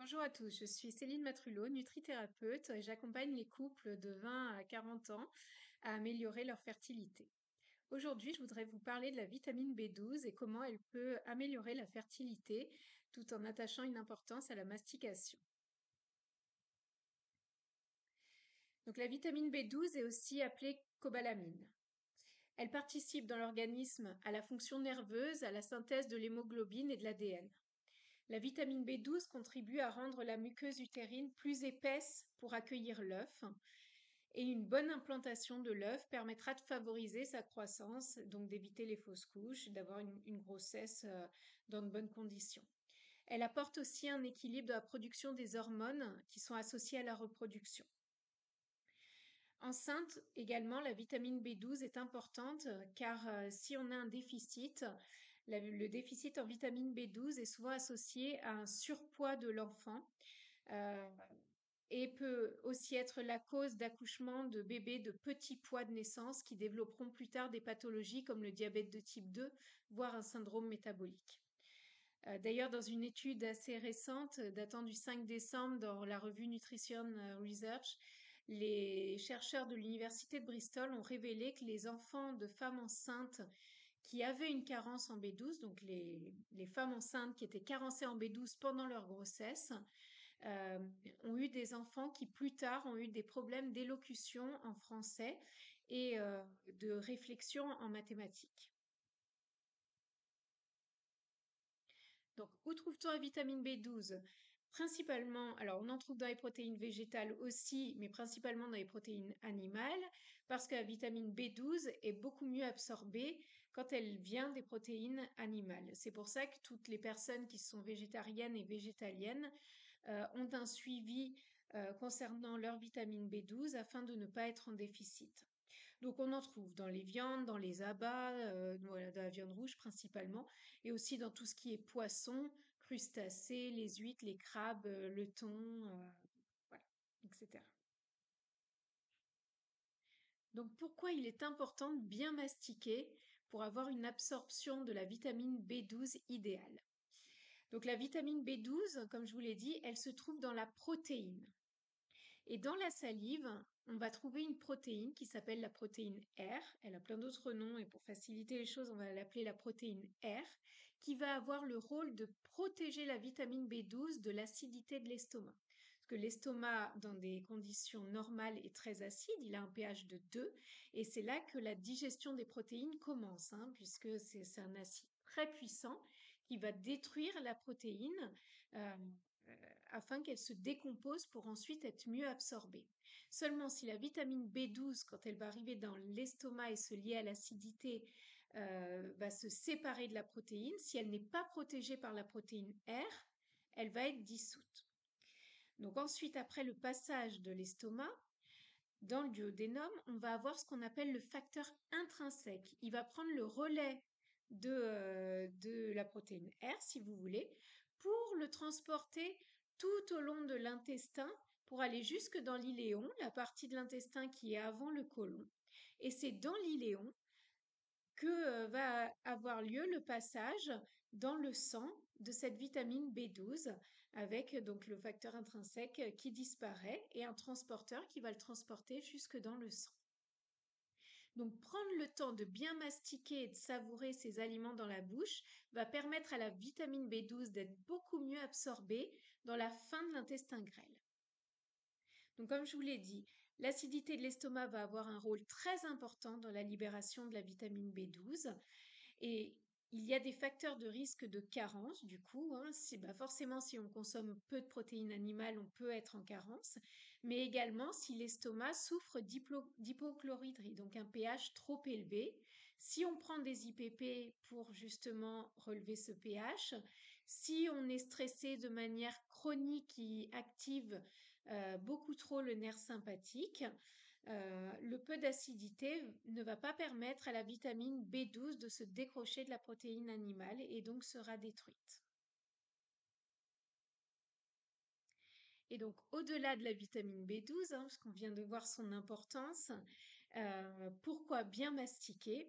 Bonjour à tous, je suis Céline Matrulot, nutrithérapeute et j'accompagne les couples de 20 à 40 ans à améliorer leur fertilité. Aujourd'hui, je voudrais vous parler de la vitamine B12 et comment elle peut améliorer la fertilité tout en attachant une importance à la mastication. Donc la vitamine B12 est aussi appelée cobalamine. Elle participe dans l'organisme à la fonction nerveuse, à la synthèse de l'hémoglobine et de l'ADN. La vitamine B12 contribue à rendre la muqueuse utérine plus épaisse pour accueillir l'œuf et une bonne implantation de l'œuf permettra de favoriser sa croissance, donc d'éviter les fausses couches, d'avoir une grossesse dans de bonnes conditions. Elle apporte aussi un équilibre de la production des hormones qui sont associées à la reproduction. Enceinte, également, la vitamine B12 est importante car si on a un déficit, le déficit en vitamine B12 est souvent associé à un surpoids de l'enfant euh, et peut aussi être la cause d'accouchement de bébés de petits poids de naissance qui développeront plus tard des pathologies comme le diabète de type 2, voire un syndrome métabolique. D'ailleurs, dans une étude assez récente datant du 5 décembre dans la revue Nutrition Research, les chercheurs de l'université de Bristol ont révélé que les enfants de femmes enceintes qui avaient une carence en B12, donc les femmes enceintes qui étaient carencées en B12 pendant leur grossesse, euh, ont eu des enfants qui plus tard ont eu des problèmes d'élocution en français et de réflexion en mathématiques. Donc, où trouve-t-on la vitamine B12? Principalement, alors on en trouve dans les protéines végétales aussi, mais principalement dans les protéines animales, parce que la vitamine B12 est beaucoup mieux absorbée quand elle vient des protéines animales. C'est pour ça que toutes les personnes qui sont végétariennes et végétaliennes ont un suivi concernant leur vitamine B12 afin de ne pas être en déficit. Donc on en trouve dans les viandes, dans les abats, voilà, dans la viande rouge principalement, et aussi dans tout ce qui est poisson, crustacés, les huîtres, les crabes, le thon, voilà, etc. Donc pourquoi il est important de bien mastiquer pour avoir une absorption de la vitamine B12 idéale? Donc la vitamine B12, comme je vous l'ai dit, elle se trouve dans la protéine. Et dans la salive, on va trouver une protéine qui s'appelle la protéine R. Elle a plein d'autres noms et pour faciliter les choses, on va l'appeler la protéine R, qui va avoir le rôle de protéger la vitamine B12 de l'acidité de l'estomac. Parce que l'estomac, dans des conditions normales, est très acide, il a un pH de 2, et c'est là que la digestion des protéines commence, puisque c'est un acide très puissant qui va détruire la protéine. euh, afin qu'elle se décompose pour ensuite être mieux absorbée. Seulement si la vitamine B12, quand elle va arriver dans l'estomac et se lier à l'acidité, va se séparer de la protéine, si elle n'est pas protégée par la protéine R, elle va être dissoute. Donc ensuite, après le passage de l'estomac, dans le duodénum, on va avoir ce qu'on appelle le facteur intrinsèque. Il va prendre le relais de la protéine R, si vous voulez, pour le transporter tout au long de l'intestin pour aller jusque dans l'iléon, la partie de l'intestin qui est avant le côlon. Et c'est dans l'iléon que va avoir lieu le passage dans le sang de cette vitamine B12 avec donc le facteur intrinsèque qui disparaît et un transporteur qui va le transporter jusque dans le sang. Donc prendre le temps de bien mastiquer et de savourer ces aliments dans la bouche va permettre à la vitamine B12 d'être beaucoup mieux absorbée dans la fin de l'intestin grêle. Donc, comme je vous l'ai dit, l'acidité de l'estomac va avoir un rôle très important dans la libération de la vitamine B12 et il y a des facteurs de risque de carence, du coup, forcément, si on consomme peu de protéines animales, on peut être en carence, mais également si l'estomac souffre d'hypochloridrie, donc un pH trop élevé. Si on prend des IPP pour justement relever ce pH, si on est stressé de manière chronique qui active beaucoup trop le nerf sympathique, le peu d'acidité ne va pas permettre à la vitamine B12 de se décrocher de la protéine animale et donc sera détruite. Et donc, au-delà de la vitamine B12, parce qu'on vient de voir son importance, pourquoi bien mastiquer?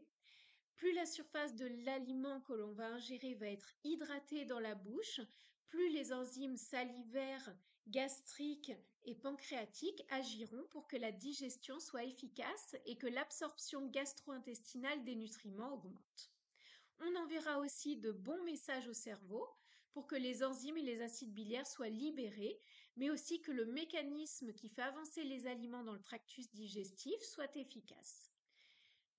Plus la surface de l'aliment que l'on va ingérer va être hydratée dans la bouche, plus les enzymes salivaires, gastriques et pancréatiques agiront pour que la digestion soit efficace et que l'absorption gastro-intestinale des nutriments augmente. On enverra aussi de bons messages au cerveau pour que les enzymes et les acides biliaires soient libérés, mais aussi que le mécanisme qui fait avancer les aliments dans le tractus digestif soit efficace.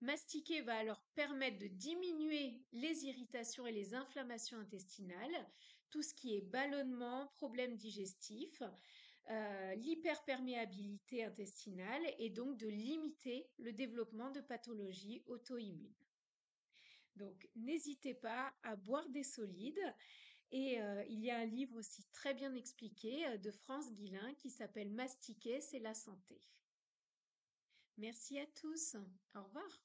Mastiquer va alors permettre de diminuer les irritations et les inflammations intestinales, tout ce qui est ballonnement, problèmes digestifs, l'hyperperméabilité intestinale et donc de limiter le développement de pathologies auto-immunes. Donc, n'hésitez pas à boire des solides. Et il y a un livre aussi très bien expliqué de France Guillain qui s'appelle Mastiquer, c'est la santé. Merci à tous. Au revoir.